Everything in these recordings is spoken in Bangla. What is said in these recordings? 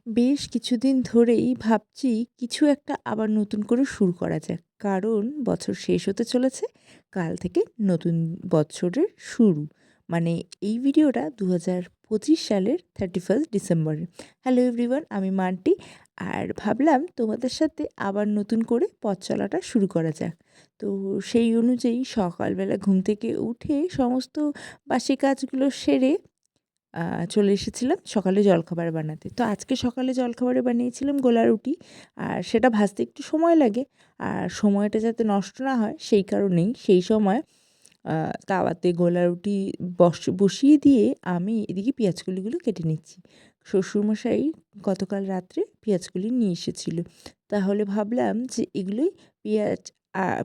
বেশ কিছুদিন ধরেই ভাবছি কিছু একটা আবার নতুন করে শুরু করা যাক। কারণ বছর শেষ হতে চলেছে। কাল থেকে নতুন বছরের শুরু। মানে এই ভিডিওটা ২০২৫ সালের 31 ডিসেম্বরের। হ্যালো এভরিওয়ান, আমি মান্টি। আর ভাবলাম তোমাদের সাথে আবার নতুন করে পথ চলাটা শুরু করা যাক। তো সেই অনুযায়ী সকালবেলা ঘুম থেকে উঠে সমস্ত বাসি কাজগুলো সেরে চলে এসেছিলাম সকালে জলখাবার বানাতে। তো আজকে সকালে জলখাবারে বানিয়েছিলাম গোলা রুটি। আর সেটা ভাজতে একটু সময় লাগে। আর সময়টা যাতে নষ্ট না হয় সেই কারণেই সেই সময় তাওয়াতে গোলা রুটি বসিয়ে দিয়ে আমি এদিকে পেঁয়াজকলিগুলো কেটে নিচ্ছি। শ্বশুরমশাই গতকাল রাত্রে পেঁয়াজকলি নিয়ে এসেছিল। তাহলে ভাবলাম যে এগুলোই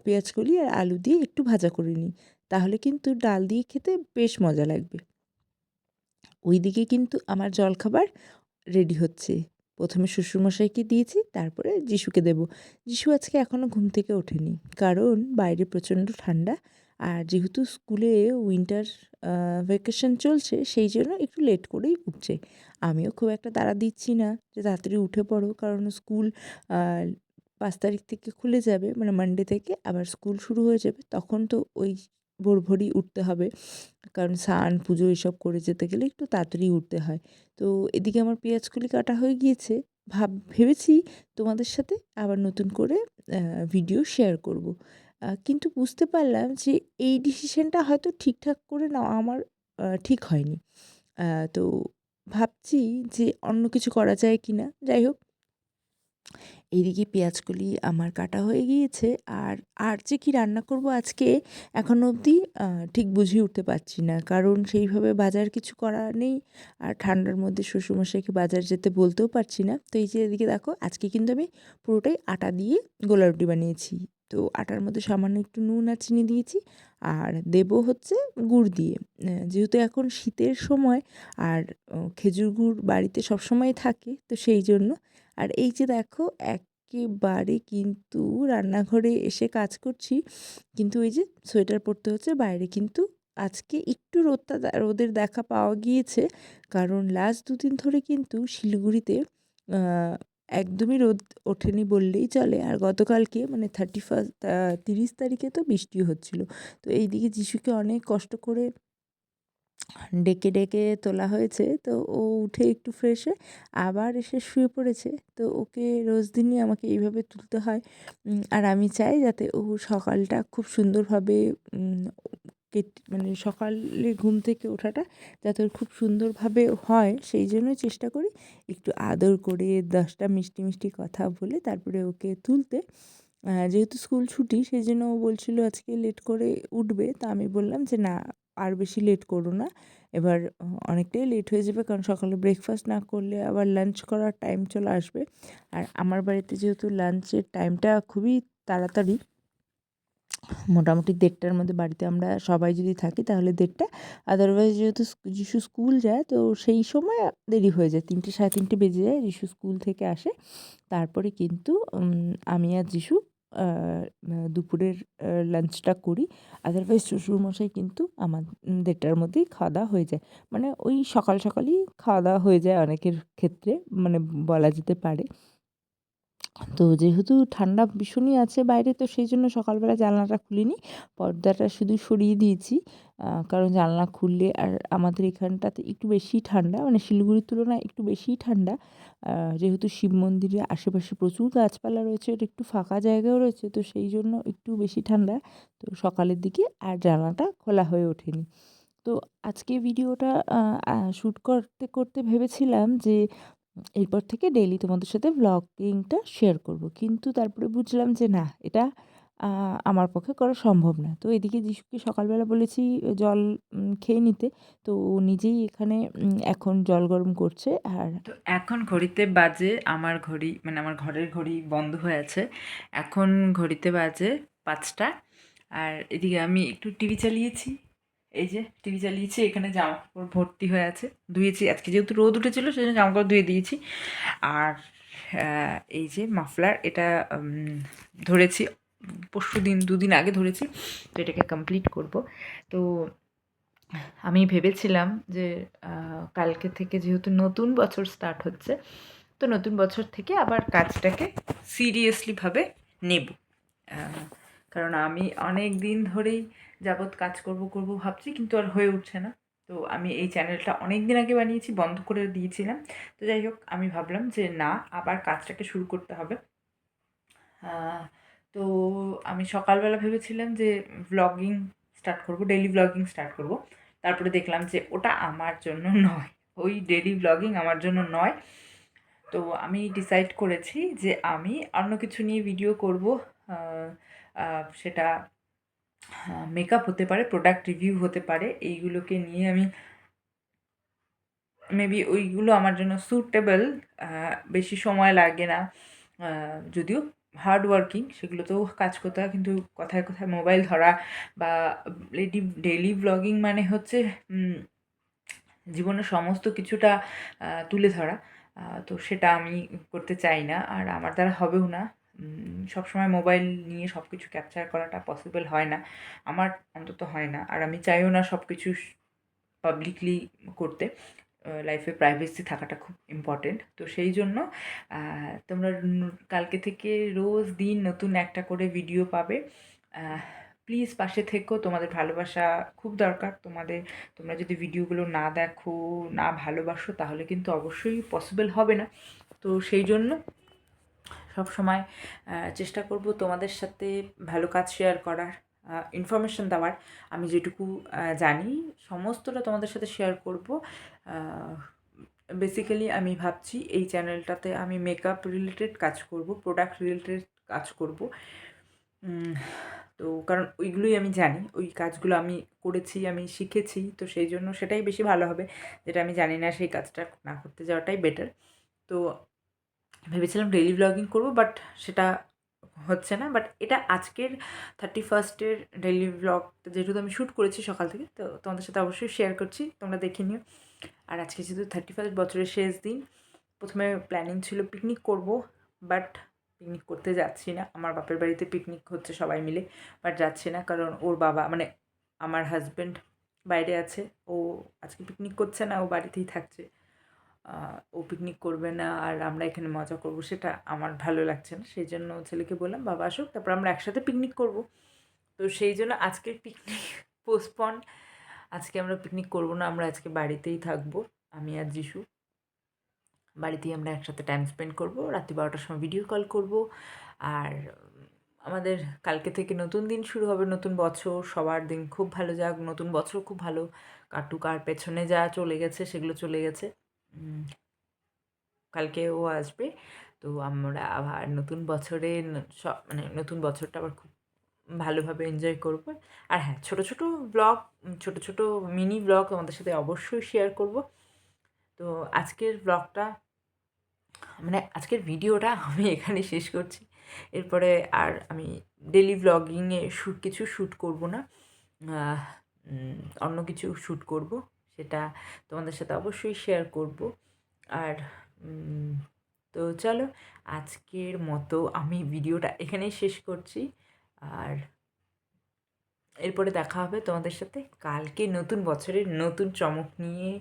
পেঁয়াজকলি আর আলু দিয়ে একটু ভাজা করে নিই। তাহলে কিন্তু ডাল দিয়ে খেতে বেশ মজা লাগবে। ওইদিকে কিন্তু আমার জলখাবার রেডি হচ্ছে। ১ম এ শ্বশুরমশাইকে দিয়েছি, তারপরে যিশুকে দেব। যিশু আজকে এখনও ঘুম থেকে ওঠেনি। কারণ বাইরে প্রচণ্ড ঠান্ডা। আর যেহেতু স্কুলে উইন্টার ভ্যাকেশন চলছে, সেই জন্য একটু লেট করেই উঠছে। আমিও খুব একটা তাড়া দিচ্ছি না যে তাড়াতাড়ি উঠে পড়ো, কারণ স্কুল আ ৫ তারিখ থেকে খুলে যাবে, মানে মানডে থেকে আবার স্কুল শুরু হয়ে যাবে। তখন তো ওই ভোরই উঠতে হবে। কারণ স্নান, পুজো এসব করে যেতে গেলে একটু তাড়াতাড়ি উঠতে হয়। তো এদিকে আমার পেঁয়াজকলি কাটা হয়ে গিয়েছে। ভেবেছি তোমাদের সাথে আবার নতুন করে ভিডিও শেয়ার করব। কিন্তু বুঝতে পারলাম যে এই ডিসিশনটা হয়তো ঠিকঠাক করে নেওয়া আমার ঠিক হয়নি। তো ভাবছি যে অন্য কিছু করা যায় কিনা? যাই হোক, এইদিকে পেঁয়াজকলি আমার কাটা হয়ে গিয়েছে। আর যে কী রান্না করব আজকে এখনও অবধি ঠিক বুঝে উঠতে পারছি না। কারণ সেইভাবে বাজার কিছু করা নেই। আর ঠান্ডার মধ্যে শ্বশুরমশাইকে বাজার যেতে বলতেও পারছি না। তো এই যে এদিকে দেখো, আজকে কিন্তু আমি পুরোটাই আটা দিয়ে গোলা রুটি বানিয়েছি। তো আটার মধ্যে সামান্য একটু নুন আর চিনি দিয়েছি। আর দেবো হচ্ছে গুড় দিয়ে। যেহেতু এখন শীতের সময়, আর খেজুর গুড় বাড়িতে সবসময় থাকে, তো সেই জন্য। আর এই যে দেখো, একেবারে কিন্তু রান্নাঘরে এসে কাজ করছি, কিন্তু ওই যে সোয়েটার পরতে হচ্ছে। বাইরে কিন্তু আজকে একটু রোদের দেখা পাওয়া গিয়েছে। কারণ লাস্ট ২ দিন ধরে কিন্তু শিলিগুড়িতে একদমই রোদ ওঠেনি বললেই চলে। আর গতকালকে মানে ৩০ তারিখে তো বৃষ্টিও হচ্ছিল। তো এইদিকে যিশুকে অনেক কষ্ট করে ডেকে তোলা হয়েছে। তো ও উঠে একটু ফ্রেশ হয়ে আবার এসে শুয়ে পড়েছে। তো ওকে রোজ দিনই আমাকে এইভাবে তুলতে হয়। আর আমি চাই যাতে ও সকালটা খুব সুন্দরভাবে উম মানে সকালে ঘুম থেকে ওঠাটা যাতে ওর খুব সুন্দরভাবে হয়, সেই জন্যই চেষ্টা করি একটু আদর করে ১০টা মিষ্টি, মিষ্টি কথা বলে তারপরে ওকে তুলতে। যেহেতু স্কুল ছুটি, সেজন্য ও বলছিল আজকে লেট করে উঠবে। তা আমি বললাম যে, "না, আর বেশি লেট করো না। এবার অনেকটাই লেট হয়ে যাবে, কারণ সকালে ব্রেকফাস্ট না করলে আবার লাঞ্চ করার টাইম চলে আসবে।" আর আমার বাড়িতে যেহেতু লাঞ্চের টাইমটা খুবই তাড়াতাড়ি, মোটামুটি ১:৩০টার মধ্যে বাড়িতে আমরা সবাই যদি থাকি তাহলে ১:৩০। আদারওয়াইজ যেহেতু যিশু স্কুল যায়, তো সেই সময় দেরি হয়ে যায়। ৩টে, ৩:৩০ বেজে যায়। যিশু স্কুল থেকে আসে। তারপরে কিন্তু আমি আর যিশু আ দুপুরের লাঞ্চটা করি। আদারওয়াইজ শ্বশুরমশাই কিন্তু ১:৩০টার মধ্যেই খাওয়া-দাওয়া হয়ে যায়। মানে ওই সকালই খাওয়া-দাওয়া হয়ে যায় অনেকের ক্ষেত্রে, মানে বলা যেতে পারে। তো যেহেতু ঠান্ডা ভীষণই আছে বাইরে, তো সেই জন্য সকালবেলা জানলাটা খুলিনি। পর্দাটা শুধু সরিয়ে দিয়েছি। কারণ জানলা খুললে, আর আমাদের এখানটাতে একটু বেশিই ঠান্ডা, মানে শিলিগুড়ির তুলনায় একটু বেশিই ঠান্ডা। যেহেতু শিব মন্দিরের আশেপাশে প্রচুর গাছপালা রয়েছে, এটা একটু ফাঁকা জায়গাও রয়েছে, তো সেই জন্য একটু বেশি ঠান্ডা। তো সকালের দিকে আর জানলাটা খোলা হয়ে ওঠেনি। তো আজকে ভিডিওটা আ আ শ্যুট করতে ভেবেছিলাম যে এরপর থেকে ডেইলি তোমাদের সাথে ভ্লগিংটা শেয়ার করব। কিন্তু তারপরে বুঝলাম যে না, এটা আ আমার পক্ষে করা সম্ভব না। তো এদিকে যিশুকে সকালবেলা বলেছি জল খেয়ে নিতে। তো ও নিজেই এখানে এখন জল গরম করছে। আর তো এখন ঘড়িতে বাজে, আমার ঘড়ি মানে আমার ঘরের ঘড়ি বন্ধ হয়ে আছে। এখন ঘড়িতে বাজে ৫টা। আর এদিকে আমি একটু টিভি চালিয়েছি। এই যে টিভি চালিয়েছি, এখানে জামাকাপড় ভর্তি হয়ে আছে। ধুয়েছি আজকে, যেহেতু রোদ উঠেছিল সেজন্য জামাকাপড় ধুয়ে দিয়েছি। আর এই যে মাফলার, এটা ধরেছি পরশুদিন, ২ দিন আগে ধরেছি। তো এটাকে কমপ্লিট করব। তো আমি ভেবেছিলাম যে কালকে থেকে যেহেতু নতুন বছর স্টার্ট হচ্ছে, তো নতুন বছর থেকে আবার কাজটাকে সিরিয়াসলিভাবে নেব। কারণ আমি অনেক দিন ধরেই যাবৎ কাজ করব ভাবছি, কিন্তু আর হয়ে উঠছে না। তো আমি এই চ্যানেলটা অনেক দিন আগে বানিয়েছি, বন্ধ করে দিয়েছিলাম। তো যাই হোক, আমি ভাবলাম যে না, আবার কাজটাকে শুরু করতে হবে। তো আমি সকালবেলা ভেবেছিলাম যে ভ্লগিং স্টার্ট করব, ডেইলি ভ্লগিং স্টার্ট করব। তারপরে দেখলাম যে ওটা আমার জন্য নয়, ওই ডেইলি ভ্লগিং আমার জন্য নয়। তো আমি ডিসাইড করেছি যে আমি অন্য কিছু নিয়ে ভিডিও করব। সেটা মেকআপ হতে পারে, প্রোডাক্ট রিভিউ হতে পারে, এইগুলোকে নিয়ে আমি মেবি ওইগুলো আমার জন্য সুটেবল। বেশি সময় লাগে না, যদিও হার্ড ওয়ার্কিং, সেগুলোতেও কাজ করতে হয়, কিন্তু কথায় কথায় মোবাইল ধরা বা ডেইলি ব্লগিং মানে হচ্ছে জীবনের সমস্ত কিছুটা তুলে ধরা। তো সেটা আমি করতে চাই না, আর আমার দ্বারা হবেও না। সবসময় মোবাইল নিয়ে সব কিছু ক্যাপচার করাটা পসিবল হয় না, আমার অন্তত হয় না। আর আমি চাইও না সব কিছু পাবলিকলি করতে। লাইফে প্রাইভেসি থাকাটা খুব ইম্পর্টেন্ট। তো সেই জন্য তোমরা কালকে থেকে রোজ দিন নতুন একটা করে ভিডিও পাবে। প্লিজ পাশে থেকো, তোমাদের ভালোবাসা খুব দরকার তোমাদের। তোমরা যদি ভিডিওগুলো না দেখো, না ভালোবাসো, তাহলে কিন্তু অবশ্যই পসিবল হবে না। তো সেই জন্য সব সময় চেষ্টা করব তোমাদের সাথে ভালো কাজ শেয়ার করার, ইনফরমেশন দেওয়ার। আমি যেটুকু জানি সমস্তটা তোমাদের সাথে শেয়ার করব। বেসিক্যালি আমি ভাবছি এই চ্যানেলটাতে আমি মেকআপ রিলেটেড কাজ করব, প্রোডাক্ট রিলেটেড কাজ করব। তো কারণ ওইগুলোই আমি জানি, ওই কাজগুলো আমি করেছি, আমি শিখেছি। তো সেই জন্য সেটাই বেশি ভালো হবে। যেটা আমি জানি না সেই কাজটা না করতে যাওয়াটাই বেটার। তো ভেবেছিলাম ডেইলি ব্লগিং করব, বাট সেটা হচ্ছে না। বাট এটা আজকের 31st ডেইলি ব্লগ, যেহেতু আমি শ্যুট করেছি সকাল থেকে, তো তোমাদের সাথে অবশ্যই শেয়ার করছি, তোমরা দেখে নিও। আর আজকে যেহেতু 31 বছরের শেষ দিন, প্রথমে প্ল্যানিং ছিল পিকনিক করব, বাট পিকনিক করতে যাচ্ছি না। আমার বাপের বাড়িতে পিকনিক হচ্ছে সবাই মিলে, বাট যাচ্ছি না, কারণ ওর বাবা মানে আমার হাজব্যান্ড বাইরে আছে। ও আজকে পিকনিক করছে না, ও বাড়িতেই থাকছে। ও পিকনিক করবে না আর আমরা এখানে মজা করব, সেটা আমার ভালো লাগছে না। সেই জন্য ছেলেকে বললাম বাবা আসুক, তারপর আমরা একসাথে পিকনিক করব। তো সেই জন্য আজকের পিকনিক পোস্টপন। আজকে আমরা পিকনিক করব না, আমরা আজকে বাড়িতেই থাকবো, আমি আর যিশু। বাড়িতেই আমরা একসাথে টাইম স্পেন্ড করব, রাত্রি 12টার সময় ভিডিও কল করব। আর আমাদের কালকে থেকে নতুন দিন শুরু হবে, নতুন বছর। সবার দিন খুব ভালো যাক, নতুন বছর খুব ভালো কাটুক। আর পেছনে যা চলে গেছে সেগুলো চলে গেছে। কালকে ও আসবে, তো আমরা আবার নতুন বছরে মানে নতুন বছরটা আবার খুব ভালোভাবে এনজয় করব। আর হ্যাঁ, ছোটো ছোটো ব্লগ, ছোটো ছোটো মিনি ব্লগ আমাদের সাথে অবশ্যই শেয়ার করব। তো আজকের ব্লগটা মানে আজকের ভিডিওটা আমি এখানে শেষ করছি। এরপরে আর আমি ডেলি ব্লগিংয়ে কিছু শ্যুট করব না, অন্য কিছু শ্যুট করব, সেটা তোমাদের সাথে অবশ্যই শেয়ার করব। আর তো চলো, আজকের মতো আমি ভিডিওটা এখানেই শেষ করছি। আর এরপরে দেখা হবে তোমাদের সাথে কালকে নতুন বছরের নতুন চমক নিয়ে,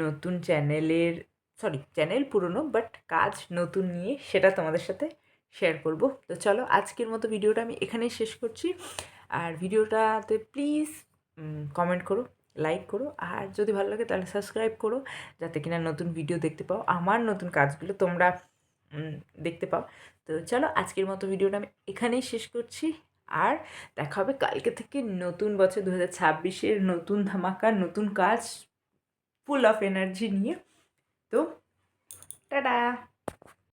নতুন চ্যানেল পুরনো, বাট কাজ নতুন নিয়ে, সেটা তোমাদের সাথে শেয়ার করব। তো চলো, আজকের মতো ভিডিওটা আমি এখানেই শেষ করছি। আর ভিডিওটাতে প্লিজ কমেন্ট করো, লাইক করো, আর যদি ভালো লাগে তাহলে সাবস্ক্রাইব করো, যাতে কিনা নতুন ভিডিও দেখতে পাও, আমার নতুন কাজগুলো তোমরা দেখতে পাও। তো চলো, আজকের মতো ভিডিওটা আমি এখানেই শেষ করছি। আর দেখা হবে কালকে থেকে নতুন বছর 2026-এর নতুন ধামাকা, নতুন কাজ, ফুল অফ এনার্জি নিয়ে। তো টাটা।